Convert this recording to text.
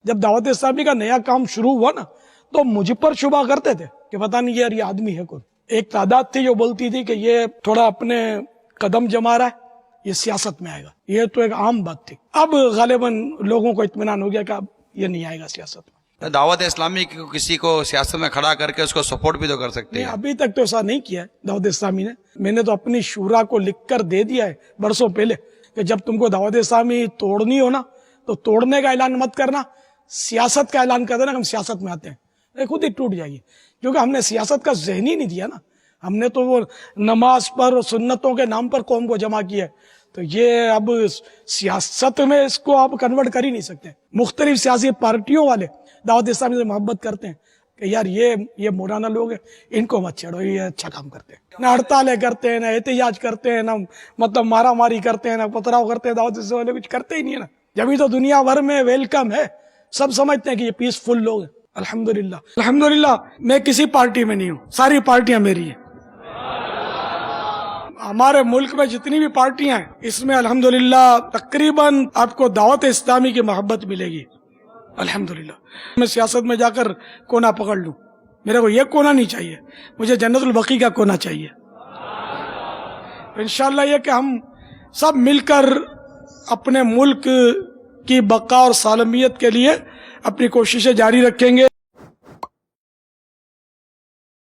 جب دعوت اسلامی کا نیا کام شروع ہوا نا تو مجھ پر شبہ کرتے تھے کہ پتہ نہیں یار یہ آدمی ہے کون. ایک تعداد تھی جو بولتی تھی کہ یہ تھوڑا اپنے قدم جما رہا ہے، یہ سیاست میں آئے گا. یہ تو ایک عام بات تھی. اب غالباً لوگوں کو اطمینان ہو گیا کہ اب یہ نہیں آئے گا سیاست میں. دعوت اسلامی کو کسی کو سیاست میں کھڑا کر کے اس کو سپورٹ بھی تو کر سکتے نہیں، ہیں. ابھی تک تو ایسا نہیں کیا ہے دعوت اسلامی نے. میں نے تو اپنی شورا کو لکھ کر دے دیا ہے برسوں پہلے کہ جب تم کو دعوت اسلامی توڑنی ہو نا تو توڑنے کا اعلان مت کرنا، سیاست کا اعلان کر دینا کہ ہم سیاست میں آتے ہیں. خود ہی ٹوٹ جائے گی، کیونکہ ہم نے سیاست کا ذہن ہی نہیں دیا نا. ہم نے تو وہ نماز پر اور سنتوں کے نام پر قوم کو جمع کیا ہے. تو یہ اب سیاست میں اس کو آپ کنورٹ کر ہی نہیں سکتے. مختلف سیاسی پارٹیوں والے دعوت اسلامی سے محبت کرتے ہیں کہ یار یہ مولانا لوگ ہیں، ان کو مت چھیڑو، یہ اچھا کام کرتے ہیں. نہ ہڑتالیں کرتے ہیں، نہ احتجاج کرتے ہیں، نہ مطلب مارا ماری کرتے ہیں، نہ پتھراؤ کرتے ہیں. دعوت اسلامی والے کچھ کرتے ہی نہیں ہے نا. جبھی تو دنیا بھر میں ویلکم ہے، سب سمجھتے ہیں کہ یہ پیسفل لوگ ہیں. الحمدللہ میں کسی پارٹی میں نہیں ہوں، ساری پارٹیاں میری ہیں. ہمارے ملک میں جتنی بھی پارٹیاں ہیں اس میں الحمدللہ تقریباً آپ کو دعوت اسلامی کی محبت ملے گی. الحمدللہ میں سیاست میں جا کر کونا پکڑ لوں، میرے کو یہ کونا نہیں چاہیے، مجھے جنت البقیع کا کونا چاہیے. انشاءاللہ یہ کہ ہم سب مل کر اپنے ملک کی بقا اور سالمیت کے لیے اپنی کوششیں جاری رکھیں گے.